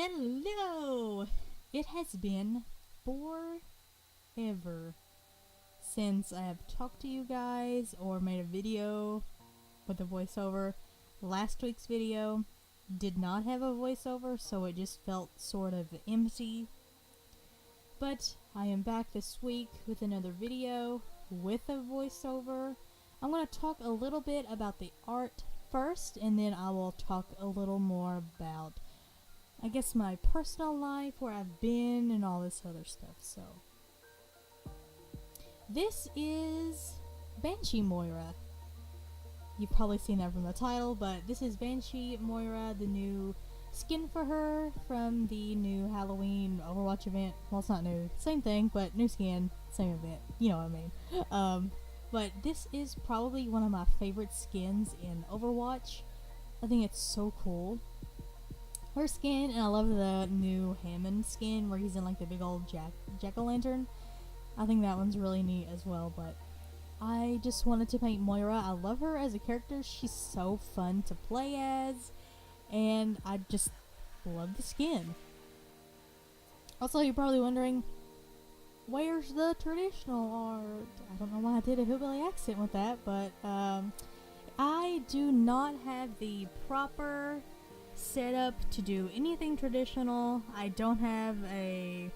Hello! It has been forever since I have talked to you guys or made a video with a voiceover. Last week's video did not have a voiceover, so it just felt sort of empty. But I am back this week with another video with a voiceover. I'm going to talk a little bit about the art first, and then I will talk a little more about, I guess, my personal life, where I've been, and all this other stuff. So, this is Banshee Moira. You've probably seen that from the title, but this is Banshee Moira, the new skin for her from the new Halloween Overwatch event. Well, it's not new, same thing, but new skin, same event. You know what I mean. But this is probably one of my favorite skins in Overwatch. I think it's so cool. Her skin, and I love the new Hammond skin where he's in like the big old jack-o'-lantern. I think that one's really neat as well, but I just wanted to paint Moira. I love her as a character. She's so fun to play as, and I just love the skin. Also, you're probably wondering, where's the traditional art? I don't know why I did a hillbilly accent with that, but I do not have the proper setup to do anything traditional. I don't have a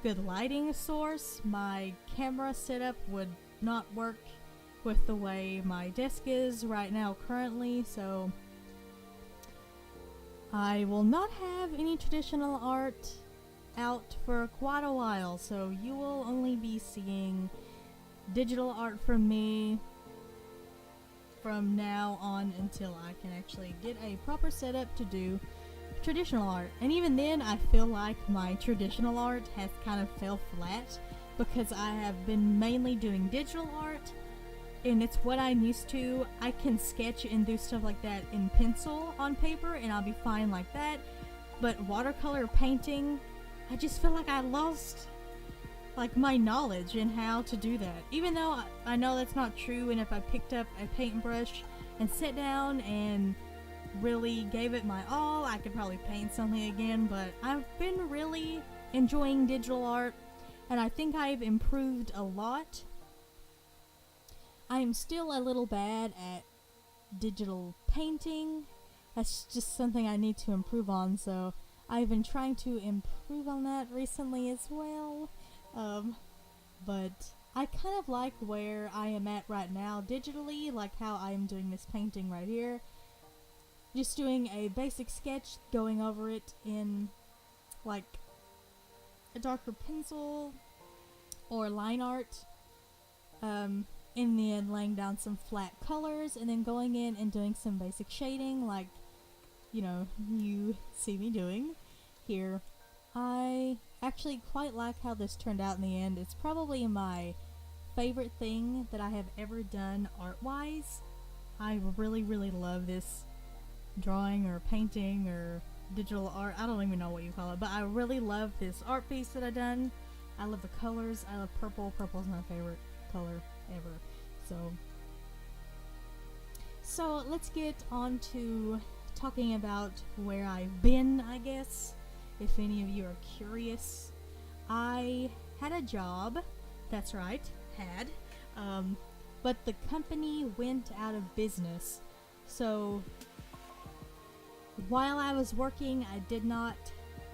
good lighting source. My camera setup would not work with the way my desk is right now currently, so I will not have any traditional art out for quite a while, so you will only be seeing digital art from me from now on until I can actually get a proper setup to do traditional art. And even then, I feel like my traditional art has kind of fell flat because I have been mainly doing digital art, and it's what I'm used to. I can sketch and do stuff like that in pencil on paper and I'll be fine like that, but watercolor painting, I just feel like I lost like my knowledge in how to do that. Even though I know that's not true, and if I picked up a paintbrush and sat down and really gave it my all, I could probably paint something again. But I've been really enjoying digital art, and I think I've improved a lot. I am still a little bad at digital painting. That's just something I need to improve on, so I've been trying to improve on that recently as well. But I kind of like where I am at right now digitally, like how I am doing this painting right here. Just doing a basic sketch, going over it in like a darker pencil or line art, and then laying down some flat colors, and then going in and doing some basic shading like, you know, you see me doing here. I actually quite like how this turned out in the end. It's probably my favorite thing that I have ever done art-wise. I really, really love this drawing or painting or digital art. I don't even know what you call it, but I really love this art piece that I've done. I love the colors. I love purple. Purple is my favorite color ever. So let's get on to talking about where I've been, I guess. If any of you are curious, I had a job. That's right, had. But the company went out of business. So while I was working, I did not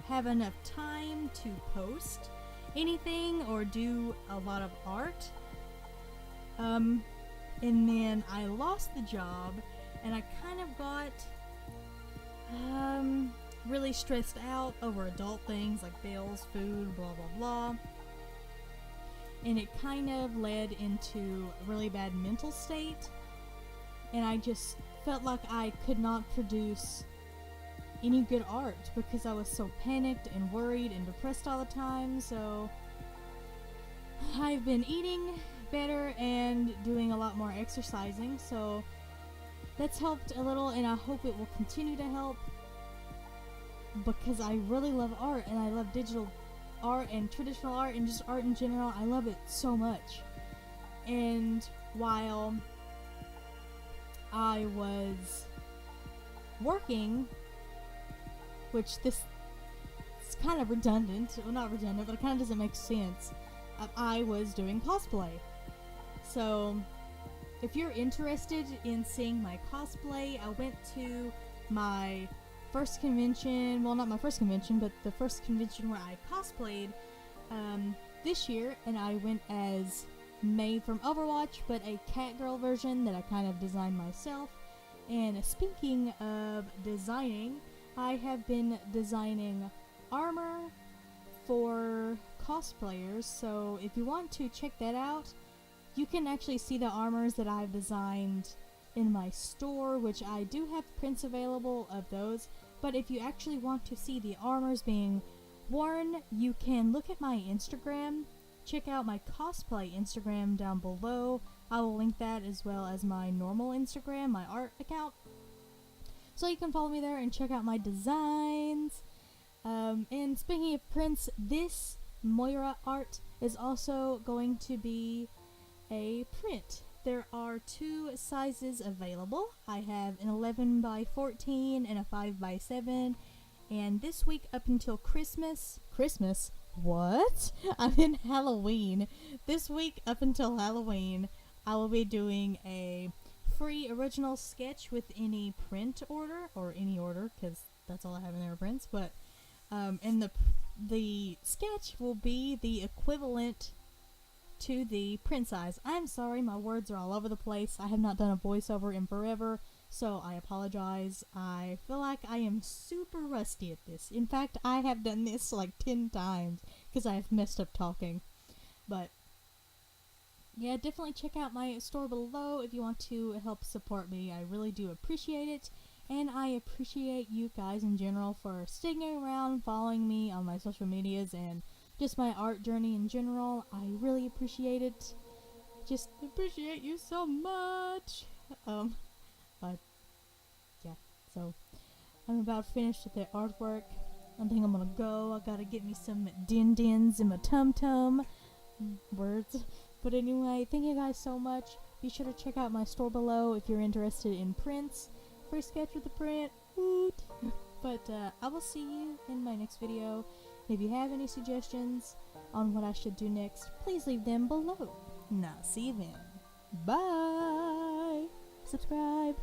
have enough time to post anything or do a lot of art. And then I lost the job, and I kind of got really stressed out over adult things like bills, food, blah blah blah, and it kind of led into a really bad mental state, and I just felt like I could not produce any good art because I was so panicked and worried and depressed all the time. So I've been eating better and doing a lot more exercising, so that's helped a little, and I hope it will continue to help, because I really love art, and I love digital art and traditional art and just art in general. I love it so much. And while I was working, which this kind of redundant. Well, not redundant, but it kind of doesn't make sense. I was doing cosplay. So, if you're interested in seeing my cosplay, I went to my first convention, well, not my first convention, but the first convention where I cosplayed this year, and I went as May from Overwatch, but a Catgirl version that I kind of designed myself. And speaking of designing, I have been designing armor for cosplayers, so if you want to check that out, you can actually see the armors that I've designed in my store, which I do have prints available of those. But if you actually want to see the armors being worn, you can look at my Instagram. Check out my cosplay Instagram down below. I will link that as well as my normal Instagram, my art account. So you can follow me there and check out my designs. And speaking of prints, this Moira art is also going to be a print. There are 2 sizes available. I have an 11 by 14 and a 5 by 7. And this week up until Christmas, what? I'm in Halloween. This week up until Halloween, I will be doing a free original sketch with any print order, or any order, because that's all I have in there, prints. But and the sketch will be the equivalent to the print size. I'm sorry, my words are all over the place. I have not done a voiceover in forever, so I apologize. I feel like I am super rusty at this. In fact, I have done this like 10 times because I have messed up talking. But yeah, definitely check out my store below if you want to help support me. I really do appreciate it. And I appreciate you guys in general for sticking around, following me on my social medias, and just my art journey in general. I really appreciate it. Just appreciate you so much. But yeah, so I'm about finished with the artwork. I think I'm gonna go. I gotta get me some din-dins in my tum-tum. Words. But anyway, thank you guys so much. Be sure to check out my store below if you're interested in prints. Free sketch with the print. Woot! But I will see you in my next video. If you have any suggestions on what I should do next, please leave them below. Now, see you then. Bye! Subscribe!